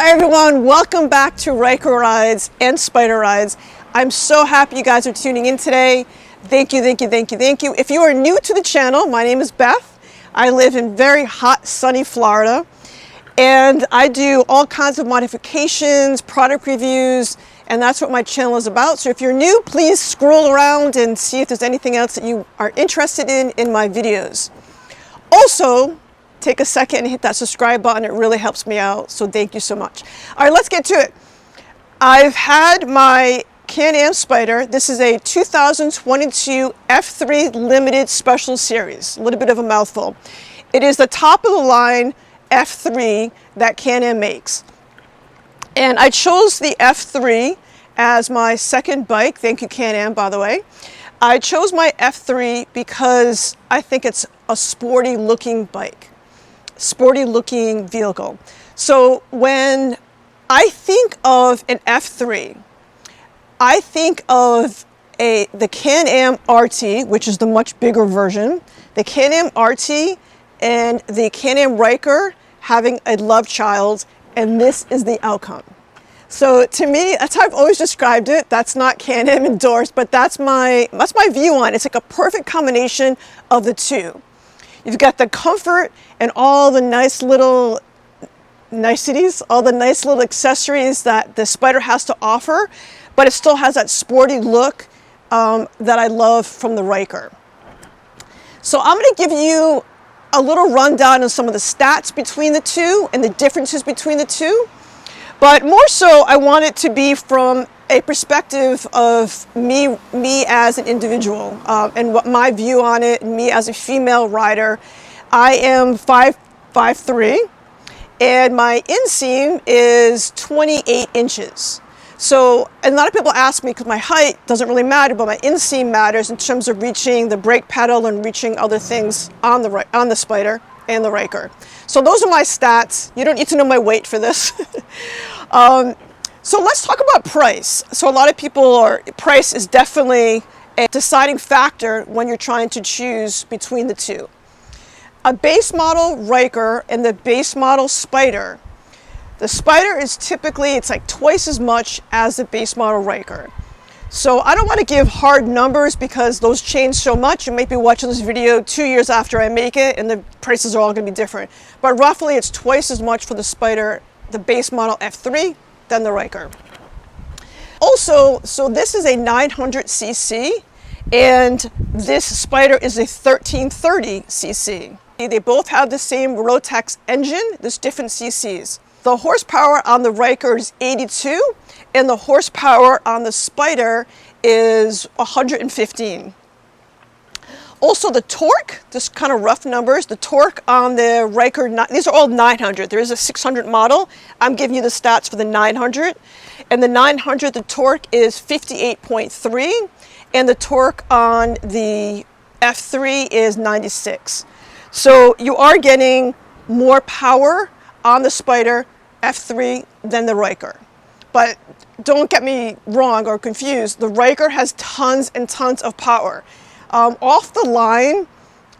Hi everyone, welcome back to Ryker Rides and Spyder Rides. I'm so happy you guys are tuning in today. Thank you, thank you, thank you, thank you. If you are new to the channel, my name is Beth. I live in very hot, sunny Florida, and I do all kinds of modifications, product reviews, and that's what my channel is about. So if you're new, please scroll around and see if there's anything else that you are interested in my videos. Also, take a second and hit that subscribe button. It really helps me out, so thank you so much. All right, let's get to it. I've had my Can-Am Spyder. This is a 2022 F3 Limited Special Series. A little bit of a mouthful. It is the top of the line F3 that Can-Am makes. And I chose the F3 as my second bike. Thank you, Can-Am, by the way. I chose my F3 because I think it's a sporty looking bike. Sporty looking vehicle. So when I think of an F3, I think of the Can-Am RT, which is the much bigger version, the Can-Am RT and the Can-Am Ryker having a love child, and this is the outcome. So to me, that's how I've always described it. That's not Can-Am endorsed, but that's my view on it. It's like a perfect combination of the two. You've got the comfort and all the nice little niceties, all the nice little accessories that the Spyder has to offer, but it still has that sporty look that I love from the Ryker. So I'm going to give you a little rundown on some of the stats between the two and the differences between the two. But more so, I want it to be from a perspective of me as an individual and what my view on it, and me as a female rider. I am 5'3", and my inseam is 28 inches. So a lot of people ask me, because my height doesn't really matter, but my inseam matters in terms of reaching the brake pedal and reaching other things on the Spyder and the Ryker. So those are my stats. You don't need to know my weight for this. So let's talk about price. So a lot of people price is definitely a deciding factor when you're trying to choose between the two. A base model Ryker and the base model Spyder. The Spyder is typically, it's like twice as much as the base model Ryker. So I don't want to give hard numbers because those change so much. You might be watching this video 2 years after I make it and the prices are all going to be different. But roughly it's twice as much for the Spyder, the base model F3, than the Ryker. Also, so this is a 900cc and this Spyder is a 1330cc. They both have the same Rotax engine, there's different cc's. The horsepower on the Ryker is 82 and the horsepower on the Spyder is 115. Also the torque, just kind of rough numbers, the torque on the Ryker, these are all 900. There is a 600 model. I'm giving you the stats for the 900. And the 900, the torque is 58.3, and the torque on the F3 is 96. So you are getting more power on the Spyder F3 than the Ryker. But don't get me wrong or confused, the Ryker has tons and tons of power. Off the line,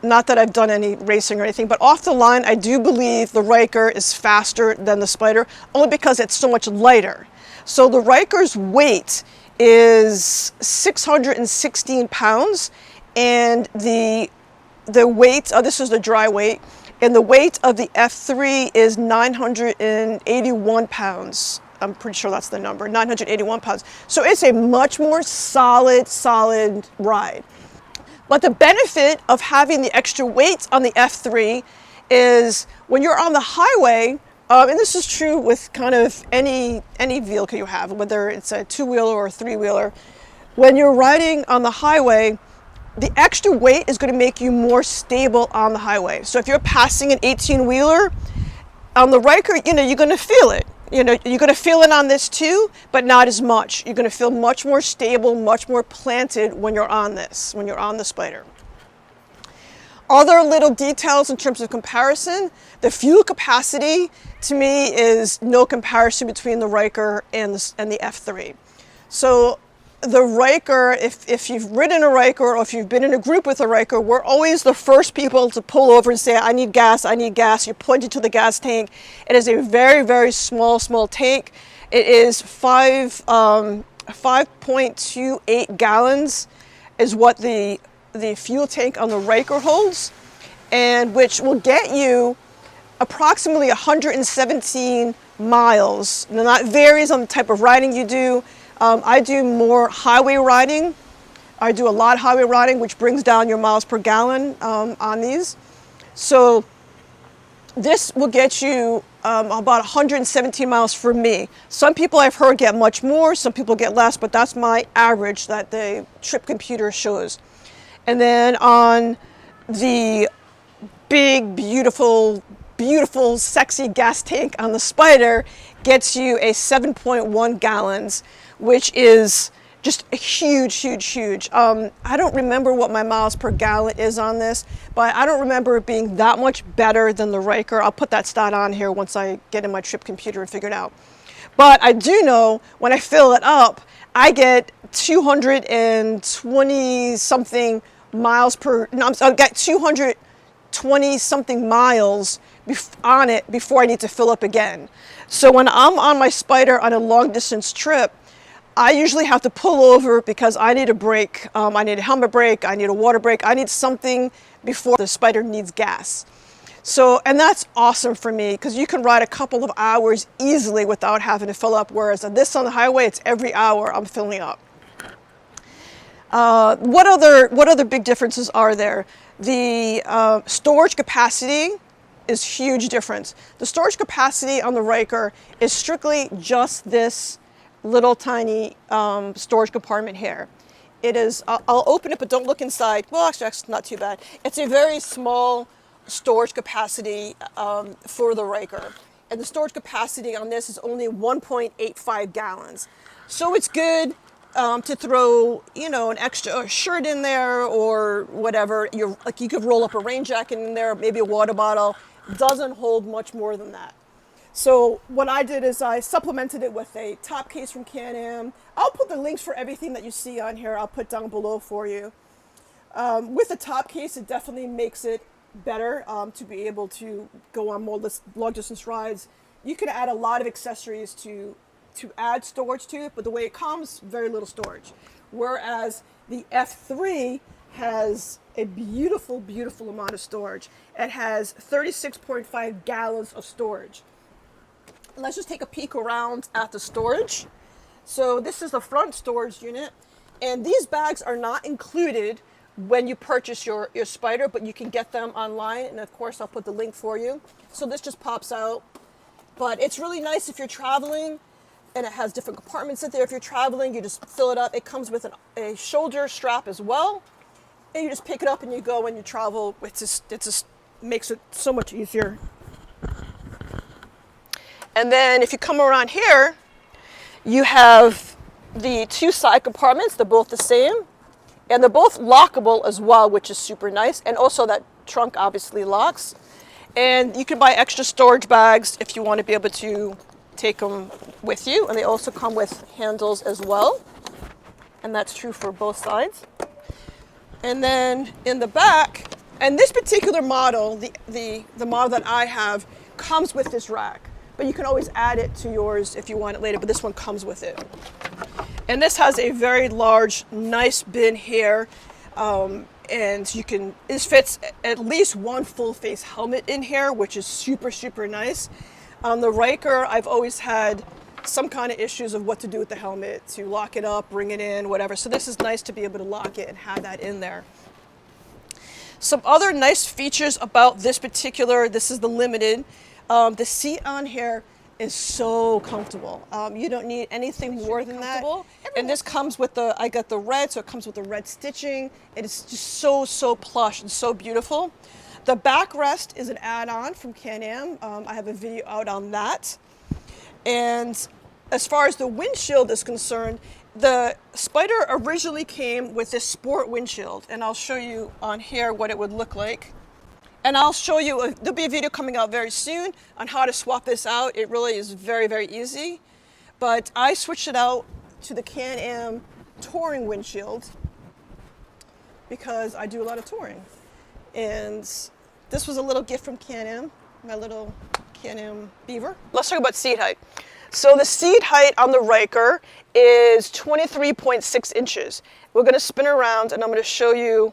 not that I've done any racing or anything, but off the line, I do believe the Ryker is faster than the Spyder, only because it's so much lighter. So the Ryker's weight is 616 pounds, and the weight, this is the dry weight, and the weight of the F3 is 981 pounds. I'm pretty sure that's the number, 981 pounds. So it's a much more solid ride. But the benefit of having the extra weight on the F3 is when you're on the highway, and this is true with kind of any vehicle you have, whether it's a two-wheeler or a three-wheeler, when you're riding on the highway, the extra weight is going to make you more stable on the highway. So if you're passing an 18-wheeler, on the Ryker, you're going to feel it. You're going to feel it on this too, but not as much. You're going to feel much more stable, much more planted when you're on this, when you're on the Spyder. Other little details in terms of comparison, the fuel capacity to me is no comparison between the Ryker and the F3. So the Ryker, if you've ridden a Ryker or if you've been in a group with a Ryker, we're always the first people to pull over and say, I need gas, I need gas. You're pointing to the gas tank. It is a very, very small tank. It is 5.28 gallons is what the fuel tank on the Ryker holds, and which will get you approximately 117 miles. Now that varies on the type of riding you do. I do more highway riding. I do a lot of highway riding, which brings down your miles per gallon on these. So this will get you about 117 miles for me. Some people I've heard get much more, some people get less, but that's my average that the trip computer shows. And then on the big, beautiful, sexy gas tank on the Spyder gets you a 7.1 gallons, which is just a huge. I don't remember what my miles per gallon is on this, but I don't remember it being that much better than the Ryker. I'll put that stat on here once I get in my trip computer and figure it out. But I do know when I fill it up, I get 220 something miles per, no, I'll get 220 something miles on it before I need to fill up again. So when I'm on my Spyder on a long distance trip, I usually have to pull over because I need a break. I need a helmet break, I need a water break, I need something before the Spyder needs gas. So, and that's awesome for me because you can ride a couple of hours easily without having to fill up, whereas on this on the highway, it's every hour I'm filling up. What other big differences are there? The storage capacity is huge difference. The storage capacity on the Ryker is strictly just this little tiny storage compartment here. It is, I'll open it, but don't look inside. Well, actually, that's not too bad. It's a very small storage capacity for the Ryker. And the storage capacity on this is only 1.85 gallons. So it's good to throw, you know, an extra shirt in there or whatever. Like you could roll up a rain jacket in there, maybe a water bottle. Doesn't hold much more than that. So what I did is I supplemented it with a top case from Can-Am. I'll put the links for everything that you see on here. I'll put down below for you. With the top case, it definitely makes it better to be able to go on more long distance rides. You can add a lot of accessories to add storage to it, but the way it comes, very little storage. Whereas the F3 has a beautiful amount of storage. It has 36.5 gallons of storage. Let's just take a peek around at the storage. So this is the front storage unit, and these bags are not included when you purchase your Spyder, but you can get them online, and of course I'll put the link for you. So this just pops out, but it's really nice if you're traveling, and it has different compartments in there. If you're traveling, you just fill it up. It comes with a shoulder strap as well, and you just pick it up and you go and you travel. It just makes it so much easier. And then if you come around here, you have the two side compartments. They're both the same, and they're both lockable as well, which is super nice. And also that trunk obviously locks. And you can buy extra storage bags if you want to be able to take them with you. And they also come with handles as well. And that's true for both sides. And then in the back, and this particular model, the model that I have, comes with this rack. But you can always add it to yours if you want it later, but this one comes with it. And this has a very large, nice bin here. And this fits at least one full face helmet in here, which is super nice. On the Ryker, I've always had some kind of issues of what to do with the helmet, to lock it up, bring it in, whatever. So this is nice to be able to lock it and have that in there. Some other nice features about this is the Limited. The seat on here is so comfortable. You don't need anything more than that. And this comes with I got the red, so it comes with the red stitching. It is just so plush and so beautiful. The backrest is an add-on from Can-Am. I have a video out on that. And as far as the windshield is concerned, the Spyder originally came with this sport windshield, and I'll show you on here what it would look like. And I'll show you, there'll be a video coming out very soon on how to swap this out. It really is very easy. But I switched it out to the Can-Am touring windshield because I do a lot of touring. And this was a little gift from Can-Am, my little Can-Am Beaver. Let's talk about seat height. So the seat height on the Ryker is 23.6 inches. We're going to spin around and I'm going to show you.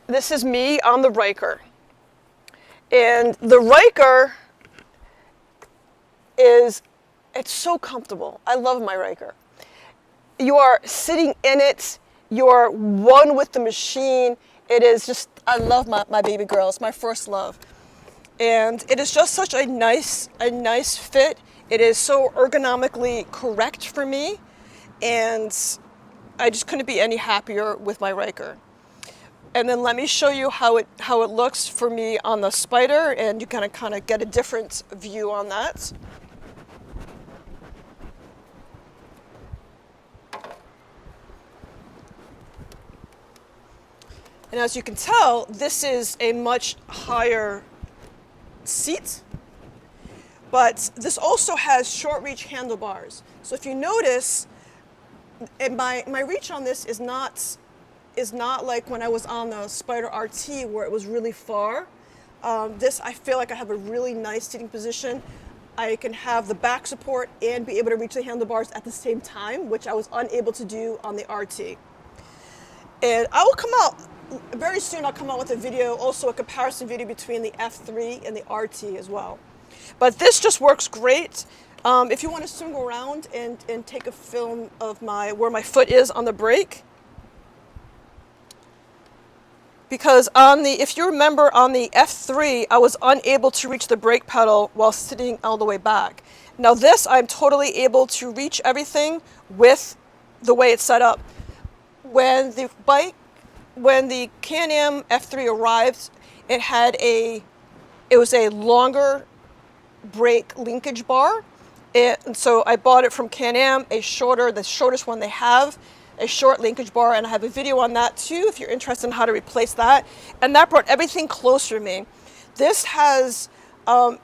This is me on the Ryker. And the Ryker it's so comfortable. I love my Ryker. You are sitting in it. You're one with the machine. It is just, I love my baby girl. It's my first love. And it is just such a nice fit. It is so ergonomically correct for me. And I just couldn't be any happier with my Ryker. And then let me show you how it looks for me on the Spyder, and you kind of get a different view on that. And as you can tell, this is a much higher seat, but this also has short reach handlebars. So if you notice, my reach on this is not like when I was on the Spyder RT where it was really far. This, I feel like I have a really nice seating position. I can have the back support and be able to reach the handlebars at the same time, which I was unable to do on the RT. And I will come out very soon. I'll come out with a video, also a comparison video between the F3 and the RT as well. But this just works great. If you want to swing around and take a film of where my foot is on the brake, because if you remember on the F3, I was unable to reach the brake pedal while sitting all the way back. Now this, I'm totally able to reach everything with the way it's set up. When the Can-Am F3 arrived, it was a longer brake linkage bar. And so I bought it from Can-Am, the shortest one they have, a short linkage bar, and I have a video on that too if you're interested in how to replace that. And that brought everything closer to me. This has,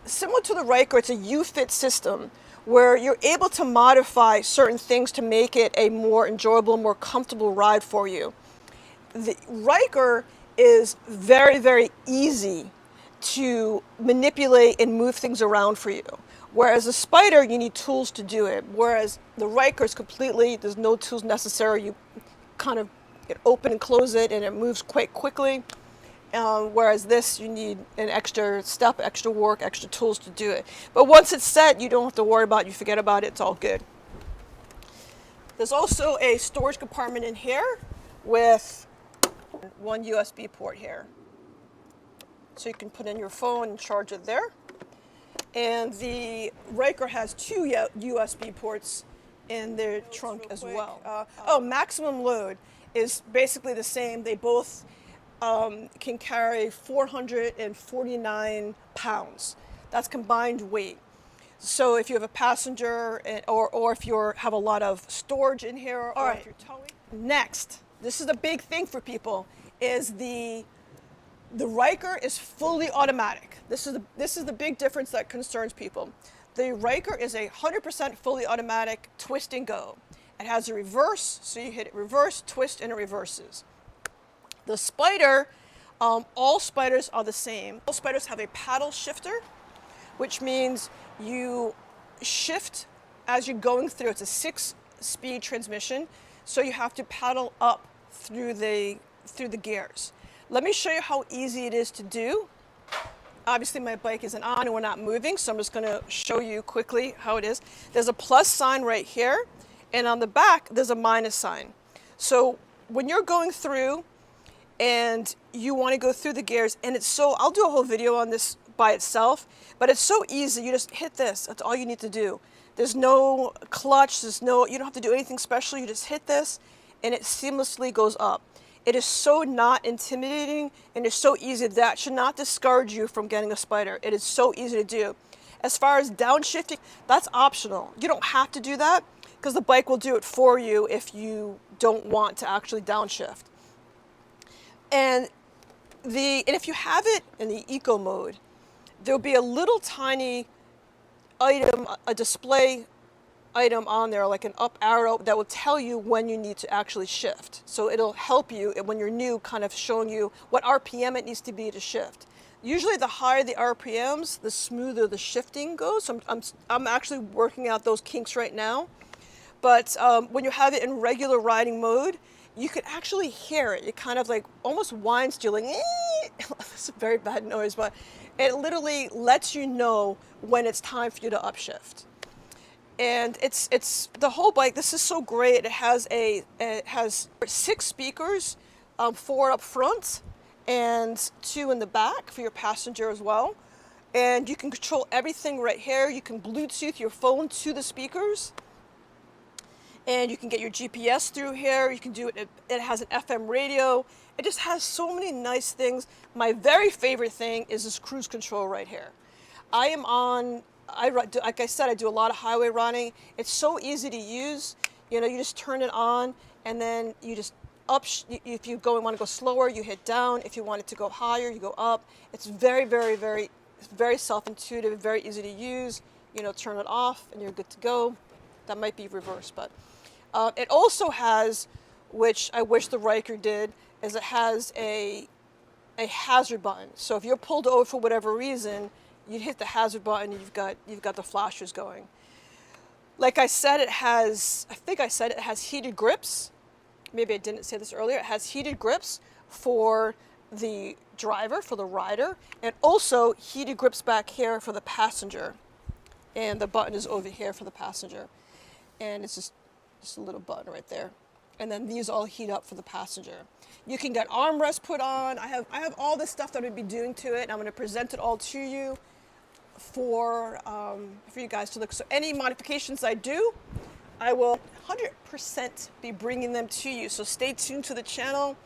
similar to the Ryker, it's a U-fit system where you're able to modify certain things to make it a more enjoyable, more comfortable ride for you. The Ryker is very, very easy to manipulate and move things around for you. Whereas the Spyder, you need tools to do it. Whereas the Ryker is completely, there's no tools necessary. You kind of open and close it and it moves quite quickly. Whereas this, you need an extra step, extra work, extra tools to do it. But once it's set, you don't have to worry about it. You forget about it. It's all good. There's also a storage compartment in here with one USB port here. So you can put in your phone and charge it there. And the Ryker has 2 USB ports in their trunk as well. Maximum load is basically the same. They both can carry 449 pounds. That's combined weight. So if you have a passenger or if you have a lot of storage in here, or if you're towing. Next, this is the big thing for people, is the Ryker is fully automatic. This is the big difference that concerns people. The Ryker is 100% fully automatic twist and go. It has a reverse, so you hit it reverse, twist, and it reverses. The Spyder, all Spyders are the same. All Spyders have a paddle shifter, which means you shift as you're going through. It's a 6-speed transmission, so you have to paddle up through the gears. Let me show you how easy it is to do. Obviously my bike isn't on and we're not moving, so I'm just gonna show you quickly how it is. There's a plus sign right here, and on the back, there's a minus sign. So when you're going through and you wanna go through the gears, and I'll do a whole video on this by itself, but it's so easy. You just hit this, that's all you need to do. There's no clutch, you don't have to do anything special. You just hit this and it seamlessly goes up. It is so not intimidating and it's so easy. That should not discourage you from getting a Spyder. It is so easy to do. As far as downshifting, that's optional. You don't have to do that because the bike will do it for you if you don't want to actually downshift. And if you have it in the eco mode, there'll be a little tiny item, a display item on there, like an up arrow, that will tell you when you need to actually shift. So it'll help you when you're new, kind of showing you what RPM it needs to be to shift. Usually the higher the RPMs, the smoother the shifting goes. So I'm actually working out those kinks right now. But when you have it in regular riding mode, you can actually hear it. It kind of like almost whines to you, like, it's a very bad noise, but it literally lets you know when it's time for you to upshift. And it's the whole bike. This is so great. It has 6 speakers, 4 up front and 2 in the back for your passenger as well. And you can control everything right here. You can Bluetooth your phone to the speakers. And you can get your GPS through here. You can do it. It has an FM radio. It just has so many nice things. My very favorite thing is this cruise control right here. Like I said, I do a lot of highway riding. It's so easy to use. You know, you just turn it on, and then you just if you want to go slower, you hit down. If you want it to go higher, you go up. It's very, very, very, very self-intuitive, very easy to use. You know, turn it off, and you're good to go. That might be reversed, but it also has, which I wish the Ryker did, is it has a hazard button. So if you're pulled over for whatever reason, you hit the hazard button, and you've got the flashers going. Like I said, it has heated grips. Maybe I didn't say this earlier. It has heated grips for the driver, for the rider, and also heated grips back here for the passenger. And the button is over here for the passenger. And it's just a little button right there. And then these all heat up for the passenger. You can get armrests put on. I have all this stuff that I'm going to be doing to it, and I'm going to present it all to you for you guys to look. So any modifications I do, I will 100% be bringing them to you. So stay tuned to the channel.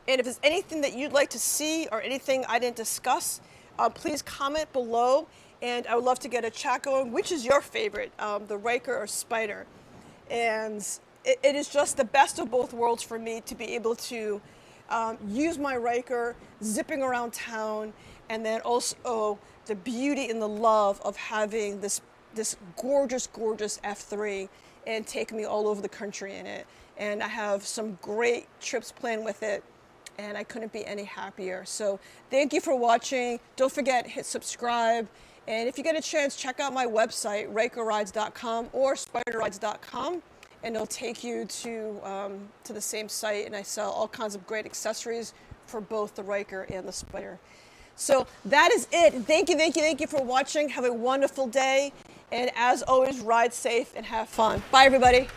And if there's anything that you'd like to see or anything I didn't discuss, please comment below. And I would love to get a chat going. Which is your favorite, the Ryker or Spyder? And it is just the best of both worlds for me to be able to use my Ryker zipping around town, and then also the beauty and the love of having this gorgeous, gorgeous F3 and take me all over the country in it. And I have some great trips planned with it, and I couldn't be any happier. So thank you for watching. Don't forget, hit subscribe. And if you get a chance, check out my website, RykerRides.com or SpyderRides.com, and it'll take you to the same site. And I sell all kinds of great accessories for both the Ryker and the Spyder. So that is it. Thank you for watching. Have a wonderful day. And as always, ride safe and have fun. Bye, everybody.